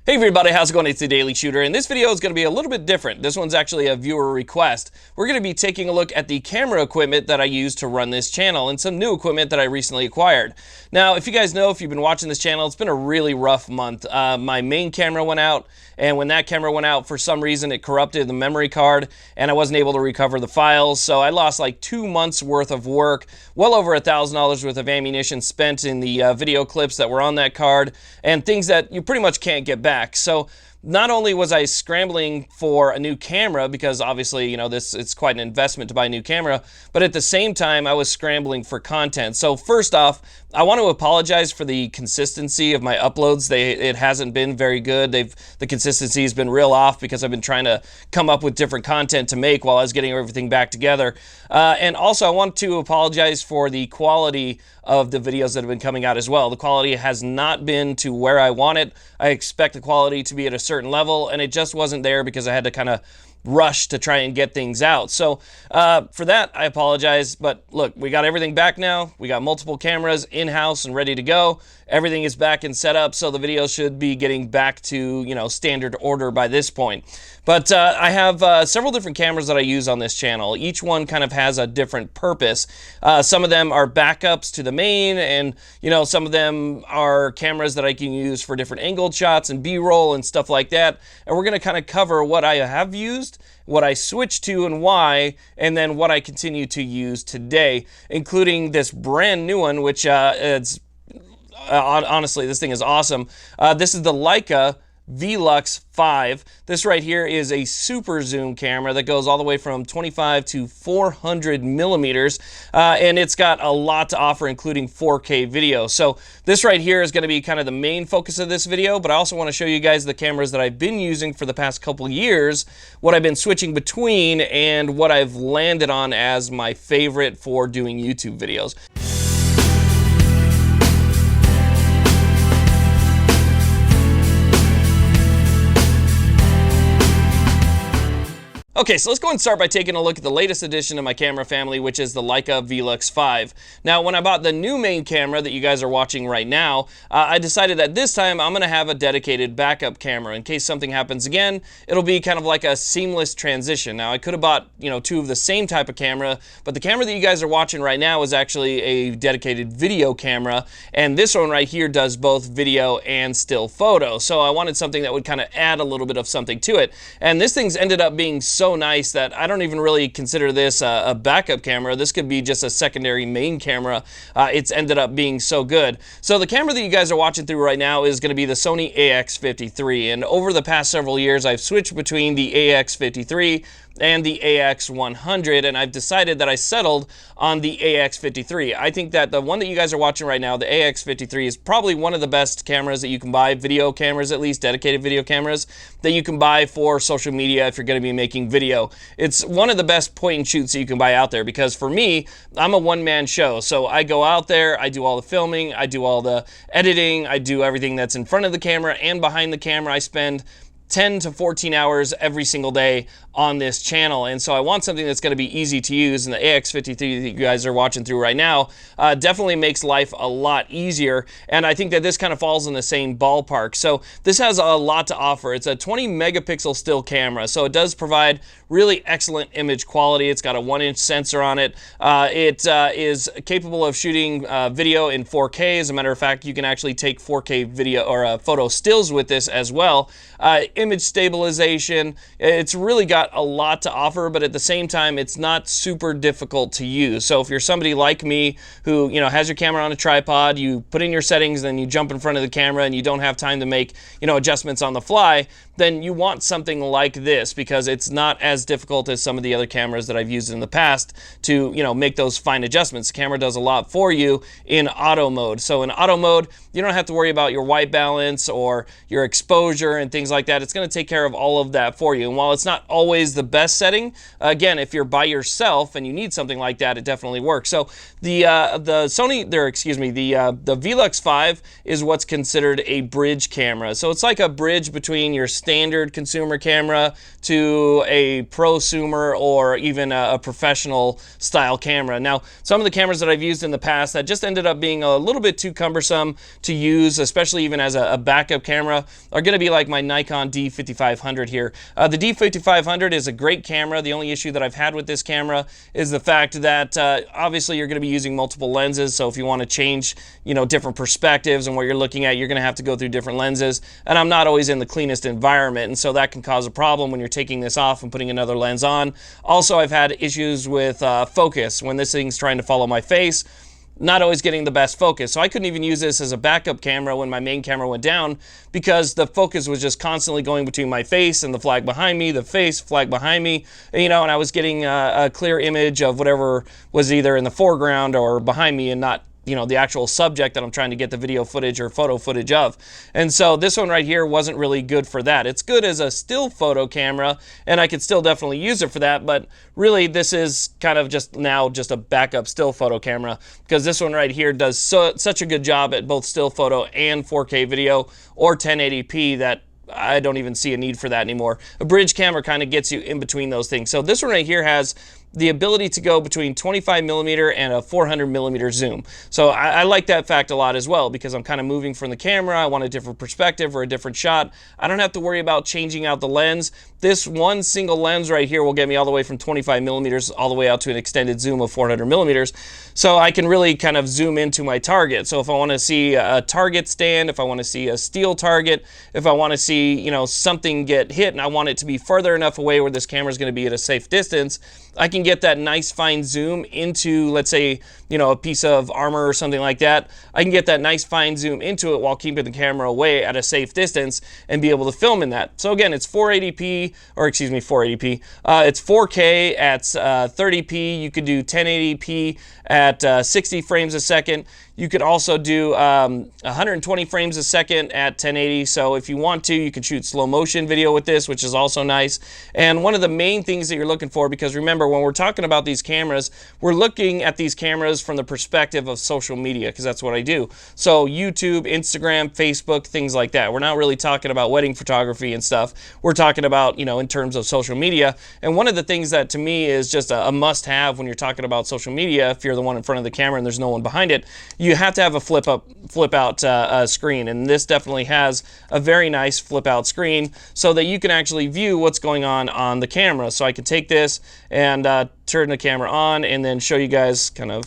Hey everybody, how's it going? It's the Daily Shooter, and this video is going to be a little bit different. This one's actually a viewer request. We're going to be taking a look at the camera equipment that I use to run this channel and some new equipment that I recently acquired. Now, if you guys know, if you've been watching this channel, it's been a really rough month. My main camera went out, and when that camera went out, for some reason it corrupted the memory card, and I wasn't able to recover the files, so I lost like 2 months worth of work, well over $1,000 worth of ammunition spent in the video clips that were on that card, and things that you pretty much can't get back. So not only was I scrambling for a new camera, because obviously, you know, it's quite an investment to buy a new camera, but at the same time, I was scrambling for content. So first off, I want to apologize for the consistency of my uploads. It hasn't been very good. The consistency has been real off because I've been trying to come up with different content to make while I was getting everything back together. And also, I want to apologize for the quality of the videos that have been coming out as well. The quality has not been to where I want it. I expect the quality to be at a certain level, and it just wasn't there because I had to kind of rush to try and get things out. So for that, I apologize, but look, we got everything back now. We got multiple cameras in-house and ready to go. Everything is back and set up, so the video should be getting back to, you know, standard order by this point. But I have several different cameras that I use on this channel. Each one kind of has a different purpose. Some of them are backups to the main, and, you know, some of them are cameras that I can use for different angled shots and B-roll and stuff like that. And we're going to kind of cover what I have used, what I switched to and why, and then what I continue to use today, including this brand new one, which honestly, this thing is awesome. This is the Leica V Lux-5. This right here is a super zoom camera that goes all the way from 25 to 400 millimeters, and it's got a lot to offer, including 4K video. So this right here is going to be kind of the main focus of this video, but I also want to show you guys the cameras that I've been using for the past couple years, what I've been switching between, and what I've landed on as my favorite for doing YouTube videos. Okay, so let's go and start by taking a look at the latest addition to my camera family, which is the Leica V Lux-5. Now, when I bought the new main camera that you guys are watching right now, I decided that this time I'm going to have a dedicated backup camera. In case something happens again, it'll be kind of like a seamless transition. Now, I could have bought, you know, two of the same type of camera, but the camera that you guys are watching right now is actually a dedicated video camera, and this one right here does both video and still photo. So I wanted something that would kind of add a little bit of something to it. And this thing's ended up being so nice that I don't even really consider this a backup camera. This could be just a secondary main camera. It's ended up being so good. So the camera that you guys are watching through right now is going to be the Sony AX53, and over the past several years I've switched between the AX53 and the AX100, and I've decided that I settled on the AX53. I think that the one that you guys are watching right now, the AX53, is probably one of the best cameras that you can buy, video cameras at least, dedicated video cameras, that you can buy for social media if you're going to be making video. It's one of the best point and shoots that you can buy out there, because for me, I'm a one-man show, so I go out there, I do all the filming, I do all the editing, I do everything that's in front of the camera and behind the camera. I spend 10 to 14 hours every single day on this channel, and so I want something that's going to be easy to use, and the AX53 that you guys are watching through right now definitely makes life a lot easier, and I think that this kind of falls in the same ballpark. So this has a lot to offer. It's a 20 megapixel still camera, so it does provide really excellent image quality. It's got a 1-inch sensor on it. It is capable of shooting video in 4K. As a matter of fact, you can actually take 4K video or photo stills with this as well. Image stabilization. It's really got a lot to offer, but at the same time, it's not super difficult to use. So if you're somebody like me who, you know, has your camera on a tripod, you put in your settings, then you jump in front of the camera and you don't have time to make, you know, adjustments on the fly, then you want something like this, because it's not as difficult as some of the other cameras that I've used in the past to, you know, make those fine adjustments. The camera does a lot for you in auto mode. So in auto mode, you don't have to worry about your white balance or your exposure and things like that. it's going to take care of all of that for you. And while it's not always the best setting, again, if you're by yourself and you need something like that, it definitely works. So the V Lux-5 is what's considered a bridge camera. So it's like a bridge between your standard consumer camera to a prosumer or even a professional style camera. Now, some of the cameras that I've used in the past that just ended up being a little bit too cumbersome to use, especially even as a backup camera, are going to be like my Nikon D5500 here. The D5500 is a great camera. The only issue that I've had with this camera is the fact that obviously you're going to be using multiple lenses. So if you want to change, different perspectives and what you're looking at, you're going to have to go through different lenses. And I'm not always in the cleanest environment, and so that can cause a problem when you're taking this off and putting another lens on. Also, I've had issues with focus when this thing's trying to follow my face. Not always getting the best focus. So I couldn't even use this as a backup camera when my main camera went down because the focus was just constantly going between my face and the flag behind me, the face, flag behind me, and I was getting a clear image of whatever was either in the foreground or behind me and not the actual subject that I'm trying to get the video footage or photo footage of. And so this one right here wasn't really good for that. It's good as a still photo camera, and I could still definitely use it for that, but really this is kind of just a backup still photo camera, because this one right here does such a good job at both still photo and 4K video or 1080p that I don't even see a need for that anymore. A bridge camera kind of gets you in between those things. So this one right here has the ability to go between 25mm and a 400mm zoom. So I like that fact a lot as well, because I'm kind of moving from the camera. I want a different perspective or a different shot. I don't have to worry about changing out the lens. This one single lens right here will get me all the way from 25mm all the way out to an extended zoom of 400mm. So I can really kind of zoom into my target. So if I want to see a target stand, if I want to see a steel target, if I want to see, something get hit and I want it to be further enough away where this camera is going to be at a safe distance, I can get that nice fine zoom into, let's say, a piece of armor or something like that. I can get that nice fine zoom into it while keeping the camera away at a safe distance and be able to film in that. So again, it's 480p. It's 4K at 30p. You could do 1080p at 60 frames a second. You could also do 120 frames a second at 1080. So if you want to, you can shoot slow motion video with this, which is also nice. And one of the main things that you're looking for, because remember, when we're talking about these cameras, we're looking at these cameras from the perspective of social media, because that's what I do. So YouTube, Instagram, Facebook, things like that. We're not really talking about wedding photography and stuff. We're talking about, in terms of social media. And one of the things that to me is just a must-have when you're talking about social media, if you're the one in front of the camera and there's no one behind it, you have to have a flip out screen, and this definitely has a very nice flip out screen so that you can actually view what's going on the camera. So I can take this and turn the camera on and then show you guys kind of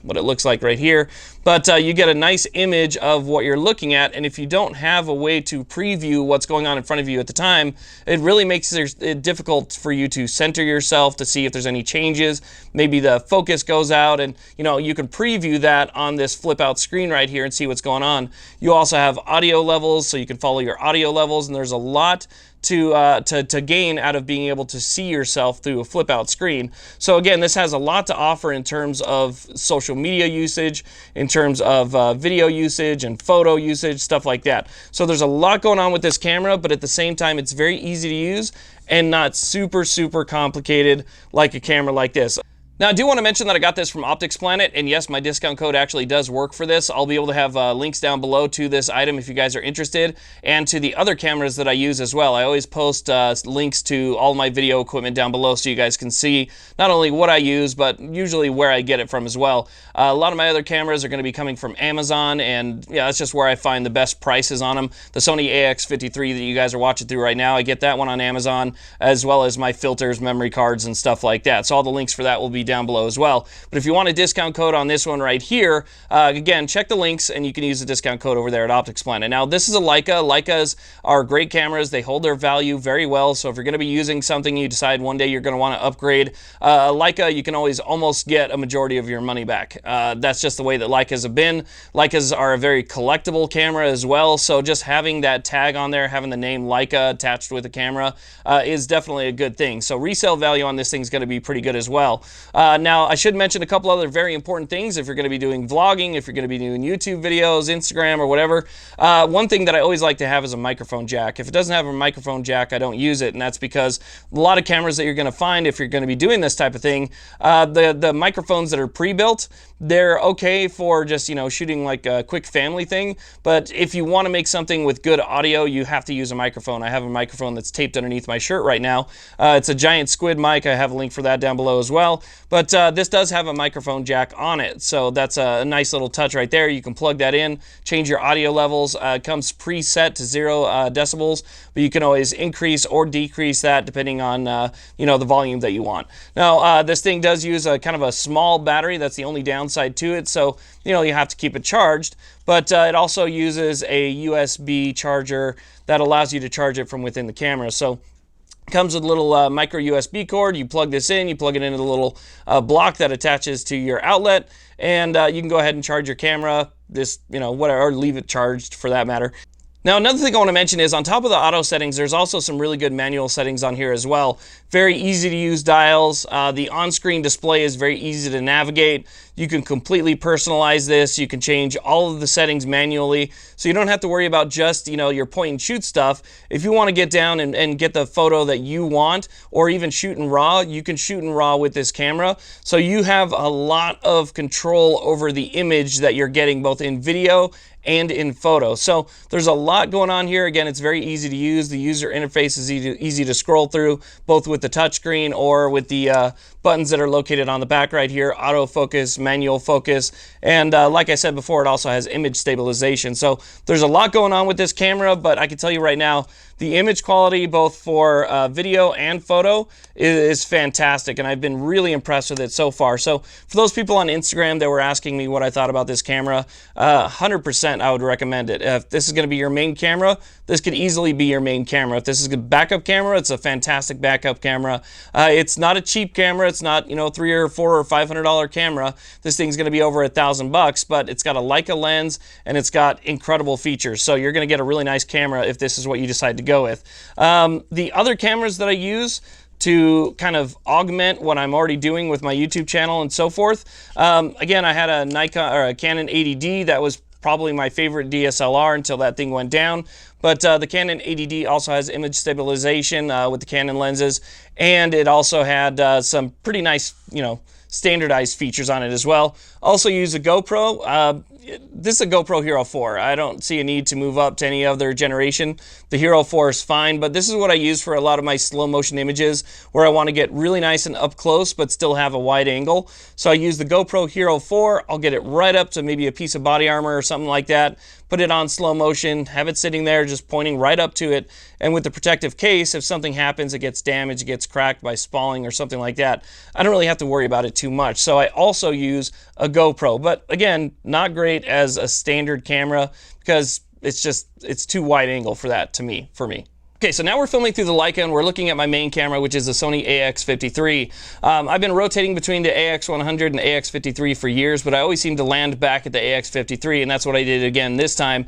what it looks like right here. But you get a nice image of what you're looking at, and if you don't have a way to preview what's going on in front of you at the time, it really makes it difficult for you to center yourself to see if there's any changes. Maybe the focus goes out, and you can preview that on this flip out screen right here and see what's going on. You also have audio levels, so you can follow your audio levels, and there's a lot to gain out of being able to see yourself through a flip out screen. So again, this has a lot to offer in terms of social media usage, in terms of video usage and photo usage, stuff like that. So there's a lot going on with this camera, but at the same time, it's very easy to use and not super complicated like a camera like this. Now, I do want to mention that I got this from Optics Planet, and yes, my discount code actually does work for this. I'll be able to have links down below to this item if you guys are interested, and to the other cameras that I use as well. I always post links to all my video equipment down below so you guys can see not only what I use, but usually where I get it from as well. A lot of my other cameras are going to be coming from Amazon, and yeah, that's just where I find the best prices on them. The Sony AX53 that you guys are watching through right now, I get that one on Amazon, as well as my filters, memory cards, and stuff like that. So all the links for that will be down below as well. But if you want a discount code on this one right here, again, check the links and you can use the discount code over there at Optics Planet. Now, this is a Leica. Leicas are great cameras. They hold their value very well. So if you're going to be using something, you decide one day you're going to want to upgrade, Leica, you can always almost get a majority of your money back. That's just the way that Leicas have been. Leicas are a very collectible camera as well. So just having that tag on there, having the name Leica attached with the camera is definitely a good thing. So resale value on this thing is going to be pretty good as well. Now, I should mention a couple other very important things if you're going to be doing vlogging, if you're going to be doing YouTube videos, Instagram, or whatever. One thing that I always like to have is a microphone jack. If it doesn't have a microphone jack, I don't use it, and that's because a lot of cameras that you're going to find if you're going to be doing this type of thing, the microphones that are pre-built, they're okay for just, you know, shooting like a quick family thing, but if you want to make something with good audio, you have to use a microphone. I have a microphone that's taped underneath my shirt right now. It's a giant squid mic. I have a link for that down below as well, but this does have a microphone jack on it, so that's a nice little touch right there. You can plug that in, change your audio levels. It comes preset to 0 decibels, but you can always increase or decrease that depending on you know, the volume that you want. Now, this thing does use a kind of a small battery. That's the only downside to it, so you know, you have to keep it charged, but it also uses a USB charger that allows you to charge it from within the camera. So it comes with a little micro USB cord. You plug this in, you plug it into the little block that attaches to your outlet, and you can go ahead and charge your camera, this, you know, whatever, or leave it charged for that matter. Now, another thing I want to mention is on top of the auto settings, there's also some really good manual settings on here as well. Very easy to use dials. The on-screen display is very easy to navigate. You can completely personalize this. You can change all of the settings manually, so you don't have to worry about just, you know, your point and shoot stuff. If you want to get down and get the photo that you want, or even shoot in RAW, you can shoot in RAW with this camera. So you have a lot of control over the image that you're getting, both in video and in photo. So there's a lot going on here. Again, it's very easy to use. The user interface is easy to scroll through, both with the touchscreen or with the buttons that are located on the back right here, autofocus, manual focus, and like I said before, it also has image stabilization. So there's a lot going on with this camera, but I can tell you right now, the image quality, both for video and photo, is fantastic, and I've been really impressed with it so far. So for those people on Instagram that were asking me what I thought about this camera, 100% I would recommend it. If this is going to be your main camera, this could easily be your main camera. If this is a backup camera, it's a fantastic backup camera. It's not a cheap camera. It's not, you know, $300 or $400 or $500 camera. This thing's going to be over $1,000, but it's got a Leica lens and it's got incredible features. So you're going to get a really nice camera if this is what you decide to go with. The other cameras that I use to kind of augment what I'm already doing with my YouTube channel and so forth. Again, I had a Nikon or a Canon 80D that was probably my favorite DSLR until that thing went down. But the Canon 80D also has image stabilization with the Canon lenses, and it also had some pretty nice, you know, standardized features on it as well. Also use a GoPro. This is a GoPro Hero 4. I don't see a need to move up to any other generation. The Hero 4 is fine, but this is what I use for a lot of my slow motion images where I want to get really nice and up close but still have a wide angle. So I use the GoPro Hero 4. I'll get it right up to maybe a piece of body armor or something like that, put it on slow motion, have it sitting there just pointing right up to it, and with the protective case, if something happens, it gets damaged, it gets cracked by spalling or something like that, I don't really have to worry about it too much. So I also use a GoPro, but again, not great as a standard camera because it's too wide angle for that for me. Okay, so now we're filming through the Leica and we're looking at my main camera, which is the Sony AX53. I've been rotating between the AX100 and AX53 for years, but I always seem to land back at the AX53, and that's what I did again this time.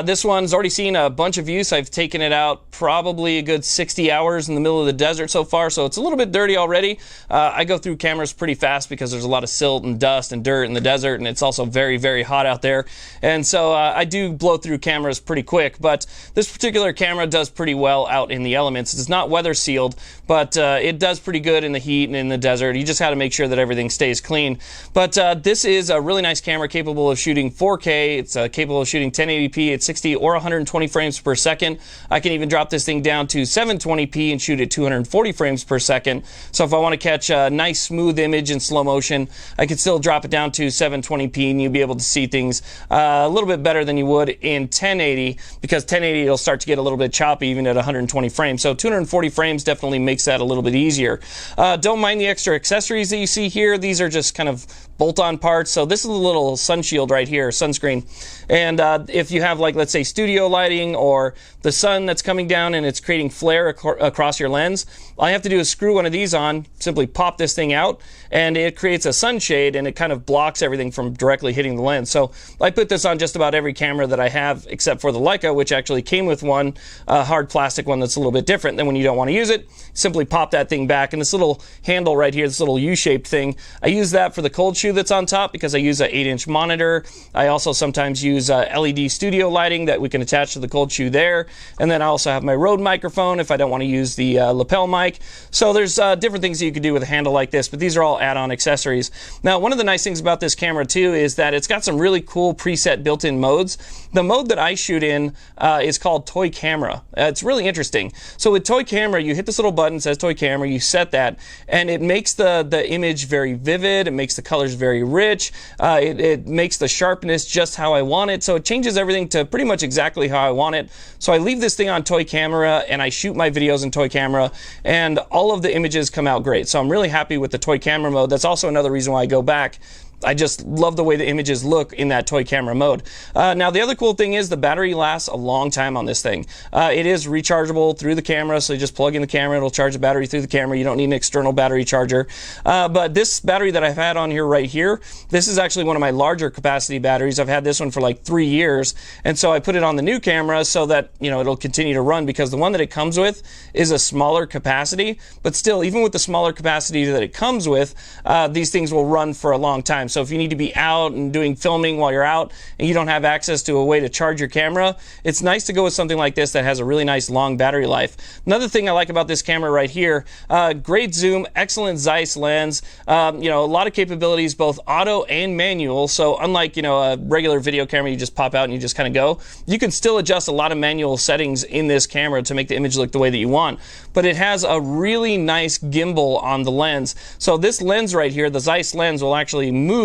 This one's already seen a bunch of use. I've taken it out probably a good 60 hours in the middle of the desert so far, so it's a little bit dirty already. I go through cameras pretty fast because there's a lot of silt and dust and dirt in the desert, and it's also very, very hot out there. And so I do blow through cameras pretty quick, but this particular camera does pretty well out in the elements. It's not weather sealed, but it does pretty good in the heat and in the desert. You just have to make sure that everything stays clean. But this is a really nice camera capable of shooting 4K. It's capable of shooting 1080p at 60 or 120 frames per second. I can even drop this thing down to 720p and shoot at 240 frames per second. So if I want to catch a nice smooth image in slow motion, I could still drop it down to 720p and you'll be able to see things a little bit better than you would in 1080, because 1080 will start to get a little bit choppy even at 120 frames. So 240 frames definitely makes that a little bit easier. Don't mind the extra accessories that you see here. These are just kind of bolt-on parts. So this is a little sun shield right here, sunscreen. And if you have, like, let's say studio lighting or the sun that's coming down and it's creating flare across your lens, all you have to do is screw one of these on, simply pop this thing out, and it creates a sunshade, and it kind of blocks everything from directly hitting the lens. So I put this on just about every camera that I have, except for the Leica, which actually came with one, a hard plastic one that's a little bit different. Then when you don't want to use it, simply pop that thing back. And this little handle right here, this little U-shaped thing, I use that for the cold shoe that's on top because I use an 8-inch monitor. I also sometimes use LED studio lighting that we can attach to the cold shoe there. And then I also have my Rode microphone if I don't want to use the lapel mic. So there's different things that you can do with a handle like this, but these are all add-on accessories. Now, one of the nice things about this camera too is that it's got some really cool preset built-in modes. The mode that I shoot in is called Toy Camera. It's really interesting. So with Toy Camera, you hit this little button that says Toy Camera, you set that, and it makes the image very vivid, it makes the colors very rich, it makes the sharpness just how I want it, so it changes everything to pretty much exactly how I want it. So I leave this thing on Toy Camera and I shoot my videos in Toy Camera, and all of the images come out great. So I'm really happy with the Toy Camera mode. That's also another reason why I go back. I just love the way the images look in that Toy Camera mode. Now, the other cool thing is the battery lasts a long time on this thing. It is rechargeable through the camera, so you just plug in the camera, it'll charge the battery through the camera. You don't need an external battery charger. But this battery that I've had on here right here, this is actually one of my larger capacity batteries. I've had this one for like 3 years, and so I put it on the new camera so that, you know, it'll continue to run, because the one that it comes with is a smaller capacity, but still, even with the smaller capacity that it comes with, these things will run for a long time. So if you need to be out and doing filming while you're out and you don't have access to a way to charge your camera, it's nice to go with something like this that has a really nice long battery life. Another thing I like about this camera right here, great zoom, excellent Zeiss lens, you know, a lot of capabilities, both auto and manual. So unlike, you know, a regular video camera, you just pop out and you just kind of go, you can still adjust a lot of manual settings in this camera to make the image look the way that you want. But it has a really nice gimbal on the lens. So this lens right here, the Zeiss lens, will actually move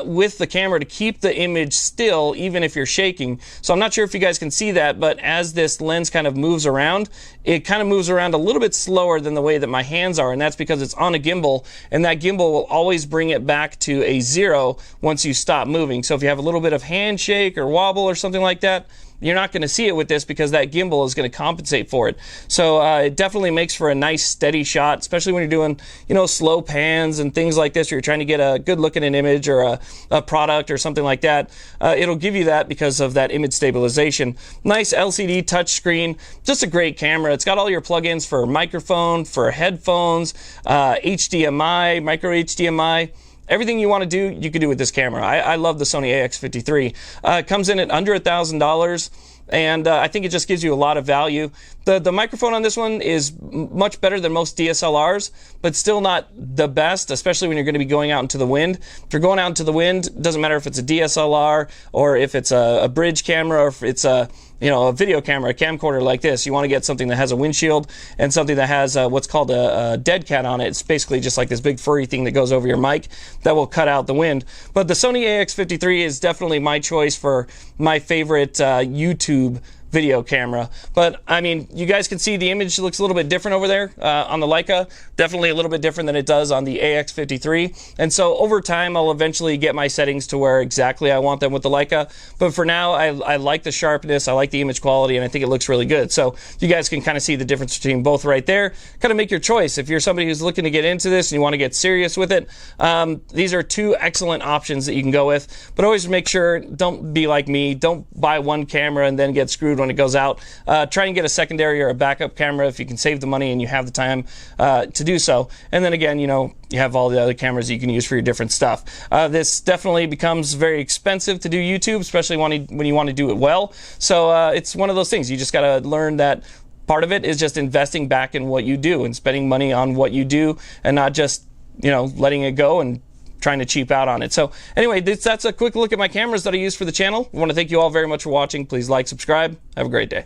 with the camera to keep the image still even if you're shaking. So I'm not sure if you guys can see that, but as this lens kind of moves around, it kind of moves around a little bit slower than the way that my hands are, and that's because it's on a gimbal, and that gimbal will always bring it back to a 0 once you stop moving. So if you have a little bit of handshake or wobble or something like that, you're not going to see it with this because that gimbal is going to compensate for it. So it definitely makes for a nice steady shot, especially when you're doing, you know, slow pans and things like this, or you're trying to get a good look at an image or a product or something like that. It'll give you that because of that image stabilization. Nice LCD touchscreen, just a great camera. It's got all your plugins for microphone, for headphones, HDMI, micro HDMI. Everything you want to do, you can do with this camera. I love the Sony AX53. It comes in at under $1,000, and I think it just gives you a lot of value. The microphone on this one is much better than most DSLRs, but still not the best, especially when you're going to be going out into the wind. If you're going out into the wind, it doesn't matter if it's a DSLR or if it's a bridge camera or if it's a video camera, a camcorder like this. You want to get something that has a windshield and something that has what's called a dead cat on it. It's basically just like this big furry thing that goes over your mic that will cut out the wind. But the Sony AX53 is definitely my choice for my favorite YouTube video camera. But I mean, you guys can see the image looks a little bit different over there on the Leica. Definitely a little bit different than it does on the AX53. And so over time, I'll eventually get my settings to where exactly I want them with the Leica. But for now, I like the sharpness, I like the image quality, and I think it looks really good. So you guys can kind of see the difference between both right there. Kind of make your choice. If you're somebody who's looking to get into this and you want to get serious with it, these are two excellent options that you can go with. But always make sure, don't be like me. Don't buy one camera and then get screwed when it goes out. Try and get a secondary or a backup camera if you can save the money and you have the time to do so. And then again, you know, you have all the other cameras that you can use for your different stuff. This definitely becomes very expensive to do YouTube, especially when you want to do it well. So it's one of those things. You just got to learn that part of it is just investing back in what you do and spending money on what you do and not just, you know, letting it go and trying to cheap out on it. So anyway, that's a quick look at my cameras that I use for the channel. I want to thank you all very much for watching. Please like, subscribe. Have a great day.